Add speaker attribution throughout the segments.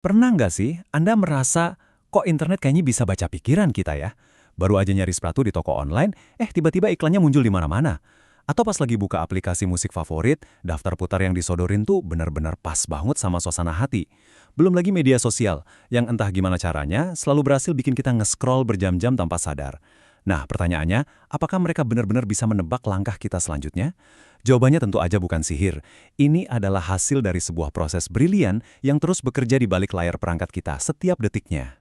Speaker 1: Pernah nggak sih Anda merasa, kok internet kayaknya bisa baca pikiran kita ya? Baru aja nyari sepatu di toko online, tiba-tiba iklannya muncul di mana-mana. Atau pas lagi buka aplikasi musik favorit, daftar putar yang disodorin tuh benar-benar pas banget sama suasana hati. Belum lagi media sosial, yang entah gimana caranya, selalu berhasil bikin kita nge-scroll berjam-jam tanpa sadar. Nah, pertanyaannya, apakah mereka benar-benar bisa menebak langkah kita selanjutnya? Jawabannya tentu aja bukan sihir. Ini adalah hasil dari sebuah proses brilian yang terus bekerja di balik layar perangkat kita setiap detiknya.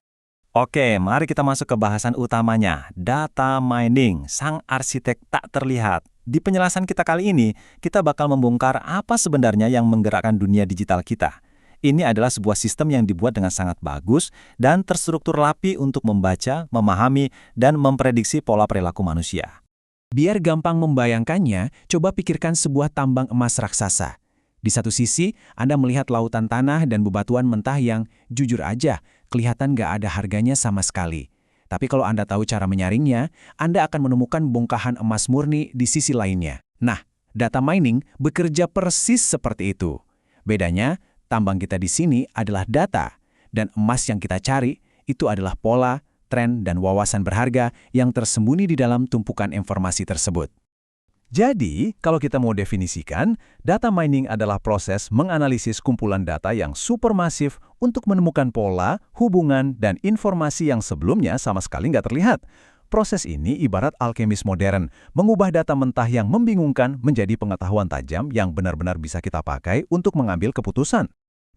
Speaker 2: Oke, mari kita masuk ke bahasan utamanya, data mining, sang arsitek tak terlihat. Di penjelasan kita kali ini, kita bakal membongkar apa sebenarnya yang menggerakkan dunia digital kita. Ini adalah sebuah sistem yang dibuat dengan sangat bagus dan terstruktur rapi untuk membaca, memahami, dan memprediksi pola perilaku manusia.
Speaker 3: Biar gampang membayangkannya, coba pikirkan sebuah tambang emas raksasa. Di satu sisi, Anda melihat lautan tanah dan bebatuan mentah yang, jujur aja, kelihatan nggak ada harganya sama sekali. Tapi kalau Anda tahu cara menyaringnya, Anda akan menemukan bongkahan emas murni di sisi lainnya. Nah, data mining bekerja persis seperti itu. Bedanya, tambang kita di sini adalah data, dan emas yang kita cari itu adalah pola, tren, dan wawasan berharga yang tersembunyi di dalam tumpukan informasi tersebut.
Speaker 1: Jadi, kalau kita mau definisikan, data mining adalah proses menganalisis kumpulan data yang supermasif untuk menemukan pola, hubungan, dan informasi yang sebelumnya sama sekali nggak terlihat. Proses ini ibarat alkemis modern, mengubah data mentah yang membingungkan menjadi pengetahuan tajam yang benar-benar bisa kita pakai untuk mengambil keputusan.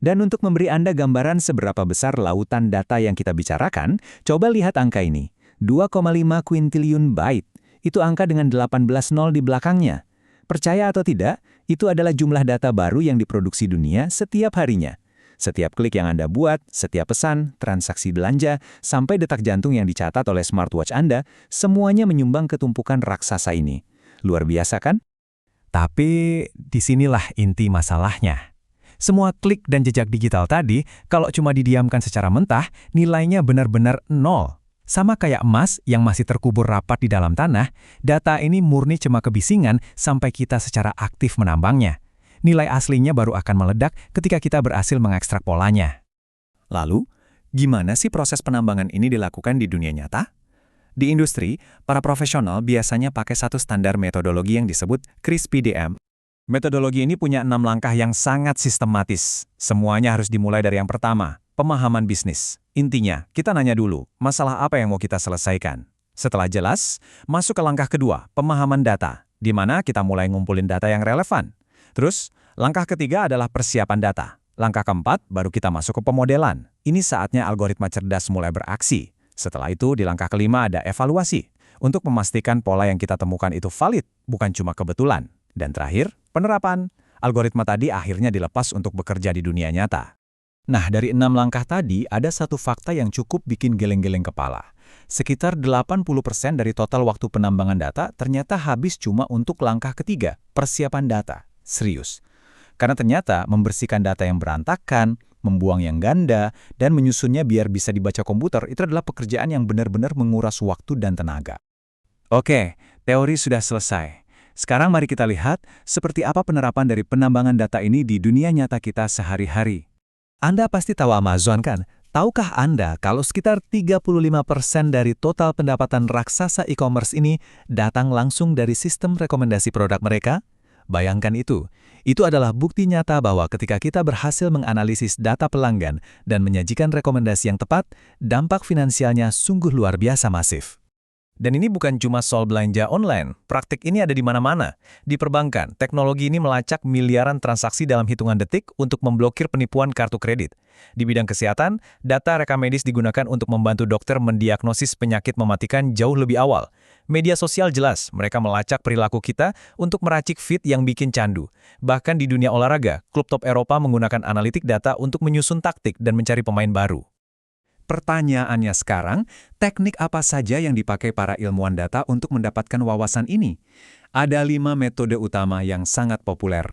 Speaker 3: Dan untuk memberi Anda gambaran seberapa besar lautan data yang kita bicarakan, coba lihat angka ini, 2,5 kuintiliun byte. Itu angka dengan 18 nol di belakangnya. Percaya atau tidak, itu adalah jumlah data baru yang diproduksi dunia setiap harinya. Setiap klik yang Anda buat, setiap pesan, transaksi belanja, sampai detak jantung yang dicatat oleh smartwatch Anda, semuanya menyumbang ke tumpukan raksasa ini. Luar biasa kan?
Speaker 1: Tapi, disinilah inti masalahnya. Semua klik dan jejak digital tadi, kalau cuma didiamkan secara mentah, nilainya benar-benar nol. Sama kayak emas yang masih terkubur rapat di dalam tanah, data ini murni cuma kebisingan sampai kita secara aktif menambangnya. Nilai aslinya baru akan meledak ketika kita berhasil mengekstrak polanya. Lalu, gimana sih proses penambangan ini dilakukan di dunia nyata? Di industri, para profesional biasanya pakai satu standar metodologi yang disebut CRISP-DM. Metodologi ini punya 6 langkah yang sangat sistematis. Semuanya harus dimulai dari yang pertama, pemahaman bisnis. Intinya, kita nanya dulu, masalah apa yang mau kita selesaikan. Setelah jelas, masuk ke langkah kedua, pemahaman data, di mana kita mulai ngumpulin data yang relevan. Terus, langkah ketiga adalah persiapan data. Langkah keempat, baru kita masuk ke pemodelan. Ini saatnya algoritma cerdas mulai beraksi. Setelah itu, di langkah kelima ada evaluasi, untuk memastikan pola yang kita temukan itu valid, bukan cuma kebetulan. Dan terakhir, penerapan. Algoritma tadi akhirnya dilepas untuk bekerja di dunia nyata. Nah, dari 6 langkah tadi, ada satu fakta yang cukup bikin geleng-geleng kepala. Sekitar 80% dari total waktu penambangan data ternyata habis cuma untuk langkah ketiga, persiapan data. Serius. Karena ternyata membersihkan data yang berantakan, membuang yang ganda, dan menyusunnya biar bisa dibaca komputer itu adalah pekerjaan yang benar-benar menguras waktu dan tenaga. Oke, teori sudah selesai. Sekarang mari kita lihat seperti apa penerapan dari penambangan data ini di dunia nyata kita sehari-hari. Anda pasti tahu Amazon kan? Tahukah Anda kalau sekitar 35% dari total pendapatan raksasa e-commerce ini datang langsung dari sistem rekomendasi produk mereka? Bayangkan itu. Itu adalah bukti nyata bahwa ketika kita berhasil menganalisis data pelanggan dan menyajikan rekomendasi yang tepat, dampak finansialnya sungguh luar biasa masif. Dan ini bukan cuma soal belanja online, praktik ini ada di mana-mana. Di perbankan, teknologi ini melacak miliaran transaksi dalam hitungan detik untuk memblokir penipuan kartu kredit. Di bidang kesehatan, data rekam medis digunakan untuk membantu dokter mendiagnosis penyakit mematikan jauh lebih awal. Media sosial jelas, mereka melacak perilaku kita untuk meracik feed yang bikin candu. Bahkan di dunia olahraga, klub top Eropa menggunakan analitik data untuk menyusun taktik dan mencari pemain baru. Pertanyaannya sekarang, teknik apa saja yang dipakai para ilmuwan data untuk mendapatkan wawasan ini? Ada 5 metode utama yang sangat populer.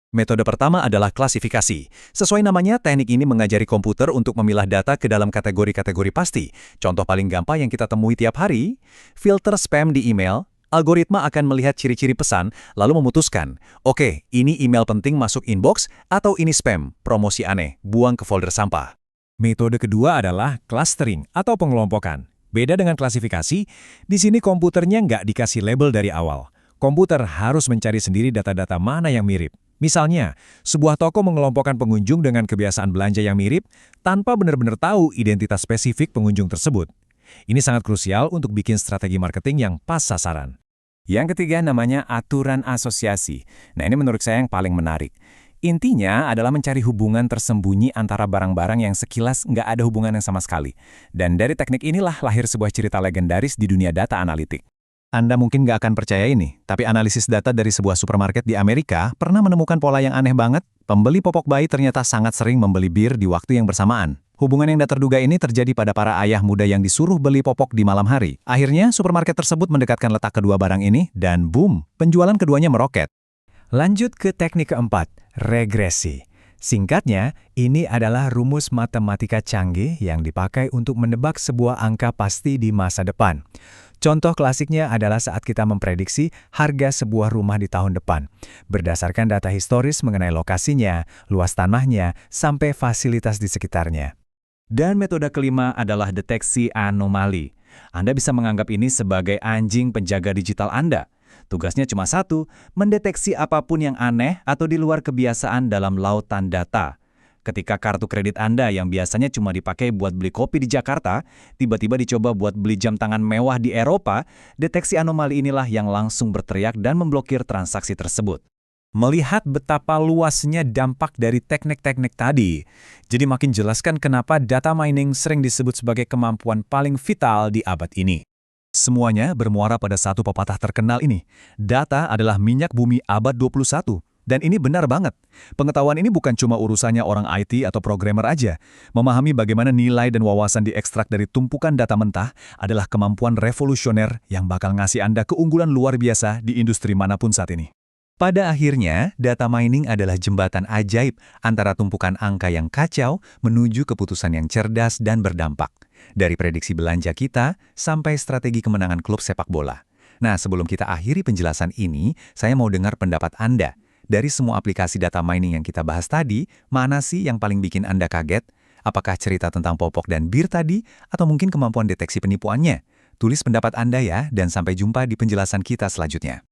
Speaker 1: Metode pertama adalah klasifikasi. Sesuai namanya, teknik ini mengajari komputer untuk memilah data ke dalam kategori-kategori pasti. Contoh paling gampang yang kita temui tiap hari, filter spam di email. Algoritma akan melihat ciri-ciri pesan, lalu memutuskan, oke, ini email penting masuk inbox, atau ini spam, promosi aneh, buang ke folder sampah. Metode kedua adalah clustering atau pengelompokan. Beda dengan klasifikasi, di sini komputernya nggak dikasih label dari awal. Komputer harus mencari sendiri data-data mana yang mirip. Misalnya, sebuah toko mengelompokkan pengunjung dengan kebiasaan belanja yang mirip tanpa benar-benar tahu identitas spesifik pengunjung tersebut. Ini sangat krusial untuk bikin strategi marketing yang pas sasaran.
Speaker 3: Yang ketiga namanya aturan asosiasi. Nah, ini menurut saya yang paling menarik. Intinya adalah mencari hubungan tersembunyi antara barang-barang yang sekilas nggak ada hubungannya sama sekali. Dan dari teknik inilah lahir sebuah cerita legendaris di dunia data analitik. Anda mungkin nggak akan percaya ini, tapi analisis data dari sebuah supermarket di Amerika pernah menemukan pola yang aneh banget. Pembeli popok bayi ternyata sangat sering membeli bir di waktu yang bersamaan. Hubungan yang tak terduga ini terjadi pada para ayah muda yang disuruh beli popok di malam hari. Akhirnya, supermarket tersebut mendekatkan letak kedua barang ini, dan boom, penjualan keduanya meroket.
Speaker 1: Lanjut ke teknik keempat, regresi. Singkatnya, ini adalah rumus matematika canggih yang dipakai untuk menebak sebuah angka pasti di masa depan. Contoh klasiknya adalah saat kita memprediksi harga sebuah rumah di tahun depan, berdasarkan data historis mengenai lokasinya, luas tanahnya, sampai fasilitas di sekitarnya.
Speaker 3: Dan metode kelima adalah deteksi anomali. Anda bisa menganggap ini sebagai anjing penjaga digital Anda. Tugasnya cuma satu, mendeteksi apapun yang aneh atau di luar kebiasaan dalam lautan data. Ketika kartu kredit Anda yang biasanya cuma dipakai buat beli kopi di Jakarta, tiba-tiba dicoba buat beli jam tangan mewah di Eropa, deteksi anomali inilah yang langsung berteriak dan memblokir transaksi tersebut.
Speaker 1: Melihat betapa luasnya dampak dari teknik-teknik tadi, jadi makin jelaskan kenapa data mining sering disebut sebagai kemampuan paling vital di abad ini. Semuanya bermuara pada satu pepatah terkenal ini. Data adalah minyak bumi abad 21. Dan ini benar banget. Pengetahuan ini bukan cuma urusannya orang IT atau programmer aja. Memahami bagaimana nilai dan wawasan diekstrak dari tumpukan data mentah adalah kemampuan revolusioner yang bakal ngasih Anda keunggulan luar biasa di industri manapun saat ini. Pada akhirnya, data mining adalah jembatan ajaib antara tumpukan angka yang kacau menuju keputusan yang cerdas dan berdampak. Dari prediksi belanja kita sampai strategi kemenangan klub sepak bola. Nah, sebelum kita akhiri penjelasan ini, saya mau dengar pendapat Anda. Dari semua aplikasi data mining yang kita bahas tadi, mana sih yang paling bikin Anda kaget? Apakah cerita tentang popok dan bir tadi, atau mungkin kemampuan deteksi penipuannya? Tulis pendapat Anda ya, dan sampai jumpa di penjelasan kita selanjutnya.